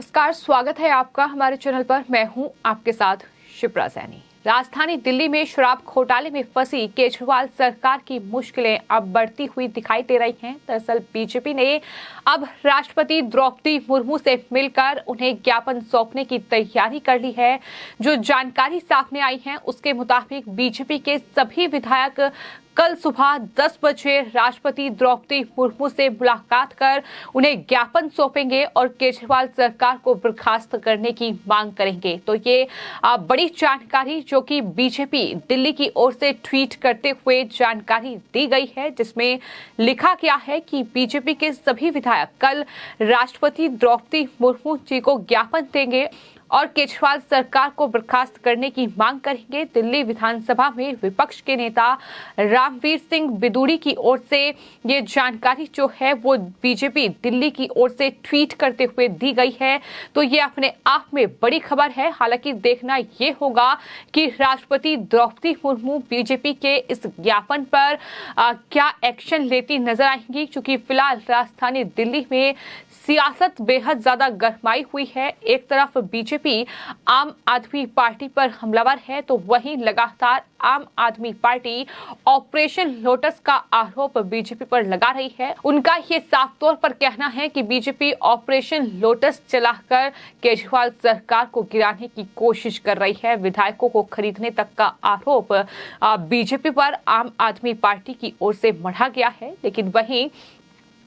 नमस्कार, स्वागत है आपका हमारे चैनल पर। मैं हूं आपके साथ शिप्रा सैनी। राजधानी दिल्ली में शराब घोटाले में फंसी केजरीवाल सरकार की मुश्किलें अब बढ़ती हुई दिखाई दे रही हैं। दरअसल बीजेपी ने अब राष्ट्रपति द्रौपदी मुर्मू से मिलकर उन्हें ज्ञापन सौंपने की तैयारी कर ली है। जो जानकारी सामने आई है उसके मुताबिक बीजेपी के सभी विधायक कल सुबह 10 बजे राष्ट्रपति द्रौपदी मुर्मू से मुलाकात कर उन्हें ज्ञापन सौंपेंगे और केजरीवाल सरकार को बर्खास्त करने की मांग करेंगे। तो ये बड़ी जानकारी जो कि बीजेपी दिल्ली की ओर से ट्वीट करते हुए जानकारी दी गई है, जिसमें लिखा गया है कि बीजेपी के सभी विधायक कल राष्ट्रपति द्रौपदी मुर्मू जी को ज्ञापन देंगे और केजरीवाल सरकार को बर्खास्त करने की मांग करेंगे। दिल्ली विधानसभा में विपक्ष के नेता रामवीर सिंह बिदूड़ी की ओर से ये जानकारी जो है वो बीजेपी दिल्ली की ओर से ट्वीट करते हुए दी गई है। तो ये अपने आप में बड़ी खबर है। हालांकि देखना ये होगा कि राष्ट्रपति द्रौपदी मुर्मू बीजेपी के इस ज्ञापन पर क्या एक्शन लेती नजर आएंगी, क्योंकि फिलहाल राजधानी दिल्ली में सियासत बेहद ज्यादा गरमाई हुई है। एक तरफ बीजेपी आम आदमी पार्टी पर हमलावर है, तो वहीं लगातार आम आदमी पार्टी ऑपरेशन लोटस का आरोप बीजेपी पर लगा रही है। उनका ये साफ तौर पर कहना है कि बीजेपी ऑपरेशन लोटस चलाकर केजरीवाल सरकार को गिराने की कोशिश कर रही है। विधायकों को खरीदने तक का आरोप बीजेपी पर आम आदमी पार्टी की ओर से मढ़ा गया है। लेकिन वहीं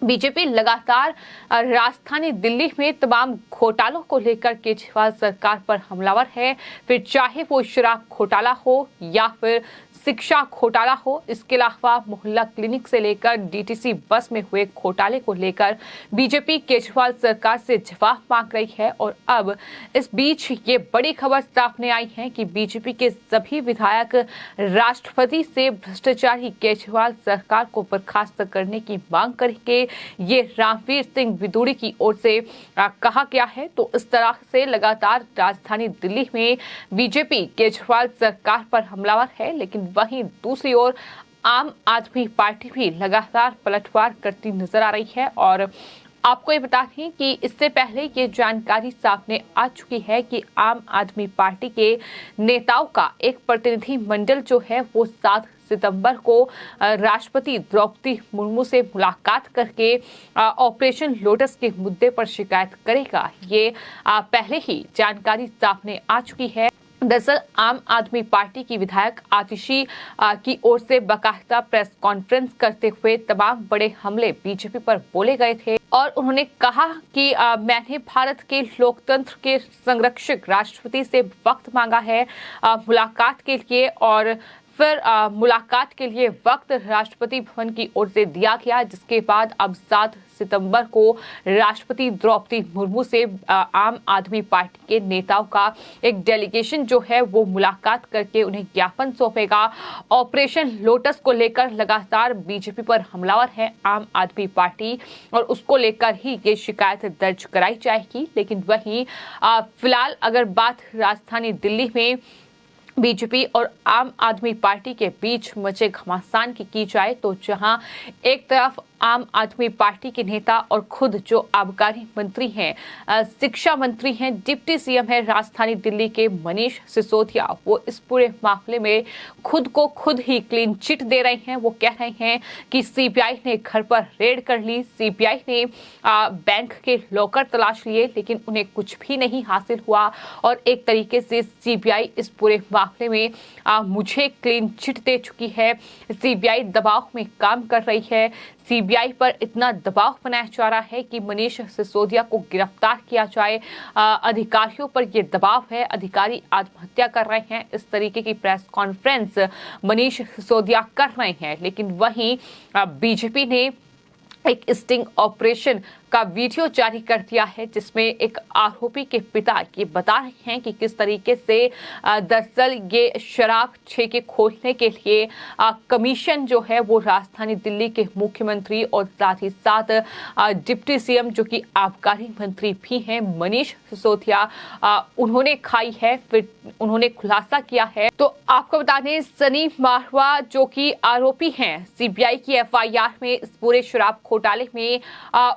बीजेपी लगातार राजधानी दिल्ली में तमाम घोटालों को लेकर केजरीवाल सरकार पर हमलावर है, फिर चाहे वो शराब घोटाला हो या फिर शिक्षा घोटाला हो। इसके अलावा मोहल्ला क्लिनिक से लेकर डीटीसी बस में हुए घोटाले को लेकर बीजेपी केजरीवाल सरकार से जवाब मांग रही है। और अब इस बीच ये बड़ी खबर सामने आई है कि बीजेपी के सभी विधायक राष्ट्रपति से भ्रष्टाचारी केजरीवाल सरकार को बर्खास्त करने की मांग करेंगे। ये रामवीर सिंह बिदूड़ी की ओर से कहा गया है। तो इस तरह से लगातार राजधानी दिल्ली में बीजेपी केजरीवाल सरकार पर हमलावर है, लेकिन वहीं दूसरी ओर आम आदमी पार्टी भी लगातार पलटवार करती नजर आ रही है। और आपको ये बता दें कि इससे पहले ये जानकारी सामने आ चुकी है कि आम आदमी पार्टी के नेताओं का एक प्रतिनिधि मंडल जो है वो 7 सितंबर को राष्ट्रपति द्रौपदी मुर्मू से मुलाकात करके ऑपरेशन लोटस के मुद्दे पर शिकायत करेगा। ये पहले ही जानकारी सामने आ चुकी है। दरअसल आम आदमी पार्टी की विधायक आतिशी की ओर से बाकायदा प्रेस कॉन्फ्रेंस करते हुए तमाम बड़े हमले बीजेपी पर बोले गए थे और उन्होंने कहा कि मैंने भारत के लोकतंत्र के संरक्षक राष्ट्रपति से वक्त मांगा है मुलाकात के लिए, और फिर मुलाकात के लिए वक्त राष्ट्रपति भवन की ओर से दिया गया, जिसके बाद अब 7 सितंबर को राष्ट्रपति द्रौपदी मुर्मू से आम आदमी पार्टी के नेताओं का एक डेलीगेशन जो है वो मुलाकात करके उन्हें ज्ञापन सौंपेगा। ऑपरेशन लोटस को लेकर लगातार बीजेपी पर हमलावर है आम आदमी पार्टी और उसको लेकर ही ये शिकायत दर्ज कराई जाएगी। लेकिन वहीं फिलहाल अगर बात राजधानी दिल्ली में बीजेपी और आम आदमी पार्टी के बीच मचे घमासान की जाए, तो जहां एक तरफ आम आदमी पार्टी के नेता और खुद जो आबकारी मंत्री हैं, शिक्षा मंत्री हैं, डिप्टी सीएम है राजधानी दिल्ली के मनीष सिसोदिया, वो इस पूरे मामले में खुद को खुद ही क्लीन चिट दे रहे हैं। वो कह रहे हैं कि सीबीआई ने घर पर रेड कर ली, सीबीआई ने बैंक के लॉकर तलाश लिए, लेकिन उन्हें कुछ भी नहीं हासिल हुआ और एक तरीके से सीबीआई इस पूरे मामले में मुझे क्लीन चिट दे चुकी है। सीबीआई दबाव में काम कर रही है। सीबीआई पर इतना दबाव बनाया जा रहा है कि मनीष सिसोदिया को गिरफ्तार किया जाए। अधिकारियों पर यह दबाव है, अधिकारी आत्महत्या कर रहे हैं। इस तरीके की प्रेस कॉन्फ्रेंस मनीष सिसोदिया कर रहे हैं। लेकिन वहीं बीजेपी ने एक स्टिंग ऑपरेशन का वीडियो जारी कर दिया है, जिसमें एक आरोपी के पिता ये बता रहे हैं कि किस तरीके से दरअसल ये शराब ठेके खोलने के लिए कमीशन जो है वो राजधानी दिल्ली के मुख्यमंत्री और साथ ही साथ डिप्टी सीएम जो कि आबकारी मंत्री भी हैं मनीष सिसोदिया उन्होंने खाई है। फिर उन्होंने खुलासा किया है। तो आपको बता दें सनी मारवा जो कि आरोपी हैं सीबीआई की एफआईआर में इस पूरे शराब घोटाले में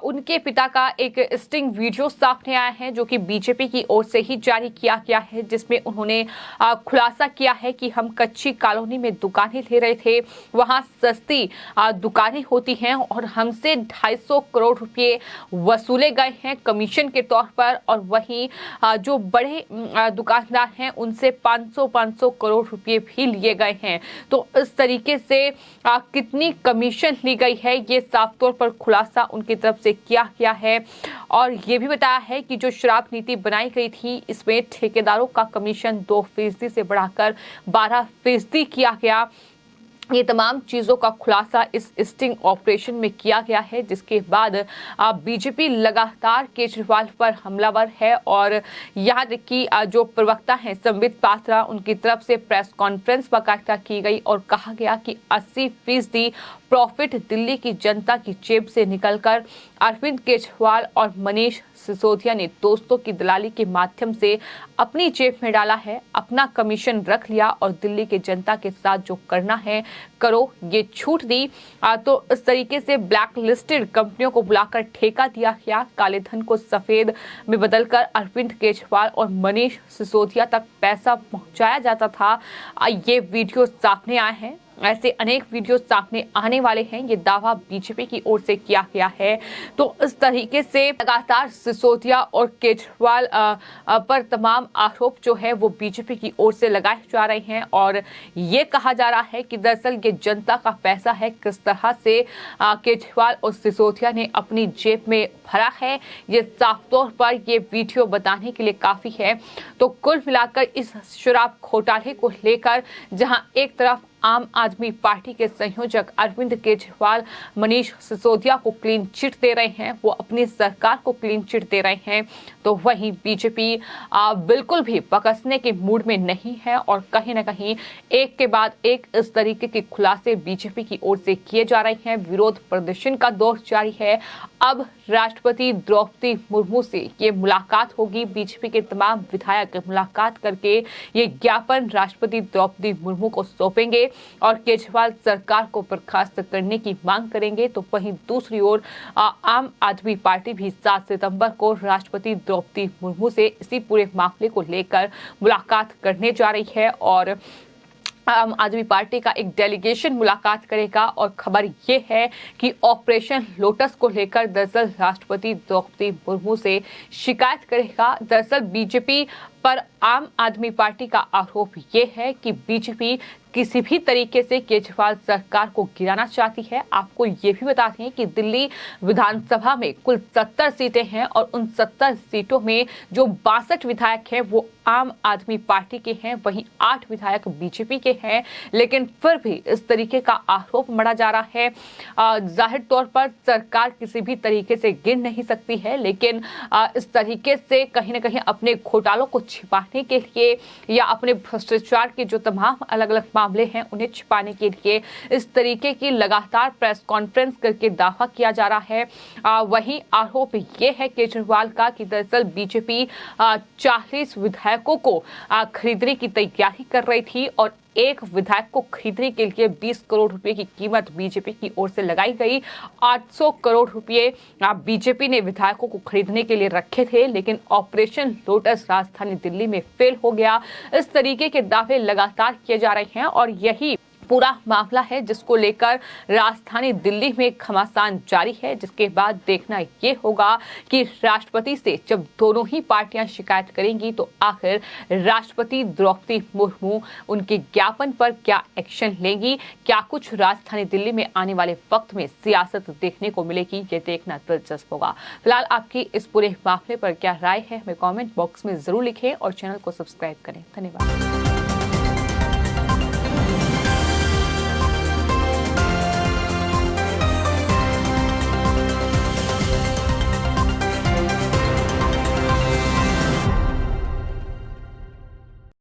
उनके पिता का एक स्टिंग वीडियो सामने आया है जो कि बीजेपी की ओर से ही जारी किया गया है, जिसमें उन्होंने खुलासा किया है कि हम कच्ची कॉलोनी में दुकानें ले रहे थे, वहां सस्ती दुकानें होती हैं और हमसे 250 करोड़ रुपए वसूले गए हैं कमीशन के तौर पर, और वहीं जो बड़े दुकानदार हैं उनसे 500 करोड़ रुपए भी लिए गए हैं। तो इस तरीके से कितनी कमीशन ली गई है ये साफ तौर पर खुलासा उनकी तरफ से किया गया है। और ये भी बताया है कि जो शराब नीति बनाई गई थी इसमें ठेकेदारों का कमीशन 2% से बढ़ाकर 12% किया गया। ये तमाम चीजों का खुलासा इस स्टिंग ऑपरेशन में किया गया है, जिसके बाद बीजेपी लगातार केजरीवाल पर हमलावर है। और यहाँ तक कि जो प्रवक्ता हैं संबित पात्रा, उनकी तरफ से प्रेस कॉन्फ्रेंस बाकायदा की गई और कहा गया कि 80% प्रॉफिट दिल्ली की जनता की जेब से निकलकर अरविंद केजरीवाल और मनीष सिसोदिया ने दोस्तों की दलाली के माध्यम से अपनी जेब में डाला है, अपना कमीशन रख लिया और दिल्ली के जनता के साथ जो करना है करो, ये छूट दी। तो इस तरीके से ब्लैक लिस्टेड कंपनियों को बुलाकर ठेका दिया गया, काले धन को सफेद में बदलकर अरविंद केजरीवाल और मनीष सिसोदिया तक पैसा पहुंचाया जाता था। ये वीडियो सामने आए हैं, ऐसे अनेक वीडियो सामने आने वाले हैं, ये दावा बीजेपी की ओर से किया गया है। तो इस तरीके से लगातार सिसोदिया और केजरीवाल पर तमाम आरोप जो है वो बीजेपी की ओर से लगाए जा रहे हैं और ये कहा जा रहा है कि दरअसल ये जनता का पैसा है, किस तरह से केजरीवाल और सिसोदिया ने अपनी जेब में भरा है, ये साफ तौर पर ये वीडियो बताने के लिए काफी है। तो कुल मिलाकर इस शराब घोटाले को लेकर जहां एक तरफ आम आदमी पार्टी के संयोजक अरविंद केजरीवाल मनीष सिसोदिया को क्लीन चिट दे रहे हैं, वो अपनी सरकार को क्लीन चिट दे रहे हैं, तो वहीं बीजेपी बिल्कुल भी बकसने के मूड में नहीं है और कहीं ना कहीं एक के बाद एक इस तरीके के खुलासे बीजेपी की ओर से किए जा रहे हैं। विरोध प्रदर्शन का दौर जारी है। अब राष्ट्रपति द्रौपदी मुर्मू से ये मुलाकात होगी, बीजेपी के तमाम विधायक मुलाकात करके ये ज्ञापन राष्ट्रपति द्रौपदी मुर्मू को सौंपेंगे और केजरीवाल सरकार को बर्खास्त करने की मांग करेंगे। तो वहीं दूसरी ओर आम आदमी पार्टी भी 7 सितंबर को राष्ट्रपति द्रौपदी मुर्मू से इसी पूरे मामले को लेकर मुलाकात करने जा रही है और आम आदमी पार्टी का एक डेलीगेशन मुलाकात करेगा। और खबर ये है कि ऑपरेशन लोटस को लेकर दरअसल राष्ट्रपति द्रौपदी मुर्मू से शिकायत करेगा। दरअसल बीजेपी पर आम आदमी पार्टी का आरोप ये है कि बीजेपी किसी भी तरीके से केजरीवाल सरकार को गिराना चाहती है। आपको ये भी बता दें कि दिल्ली विधानसभा में कुल 70 सीटें हैं और उन 70 सीटों में जो 62 विधायक हैं वो आम आदमी पार्टी के हैं, वहीं 8 विधायक बीजेपी के हैं। लेकिन फिर भी इस तरीके का आरोप मढ़ा जा रहा है। जाहिर तौर पर सरकार किसी भी तरीके से गिर नहीं सकती है, लेकिन इस तरीके से कहीं ना कहीं अपने घोटालों को छिपाने के लिए या अपने भ्रष्टाचार के जो तमाम अलग अलग मामले हैं उन्हें छिपाने के लिए इस तरीके की लगातार प्रेस कॉन्फ्रेंस करके दावा किया जा रहा है। वहीं आरोप ये है केजरीवाल का कि दरअसल बीजेपी 40 विधायकों को खरीदने की तैयारी कर रही थी और एक विधायक को खरीदने के लिए 20 करोड़ रुपए की कीमत बीजेपी की ओर से लगाई गई। 800 करोड़ रुपए बीजेपी ने विधायकों को खरीदने के लिए रखे थे, लेकिन ऑपरेशन लोटस राजधानी दिल्ली में फेल हो गया। इस तरीके के दावे लगातार किए जा रहे हैं और यही पूरा मामला है जिसको लेकर राजधानी दिल्ली में घमासान जारी है, जिसके बाद देखना ये होगा कि राष्ट्रपति से जब दोनों ही पार्टियां शिकायत करेंगी तो आखिर राष्ट्रपति द्रौपदी मुर्मू उनके ज्ञापन पर क्या एक्शन लेंगी, क्या कुछ राजधानी दिल्ली में आने वाले वक्त में सियासत देखने को मिलेगी, ये देखना दिलचस्प होगा। फिलहाल आपकी इस पूरे मामले पर क्या राय है हमें कमेंट बॉक्स में जरूर लिखें और चैनल को सब्सक्राइब करें। धन्यवाद।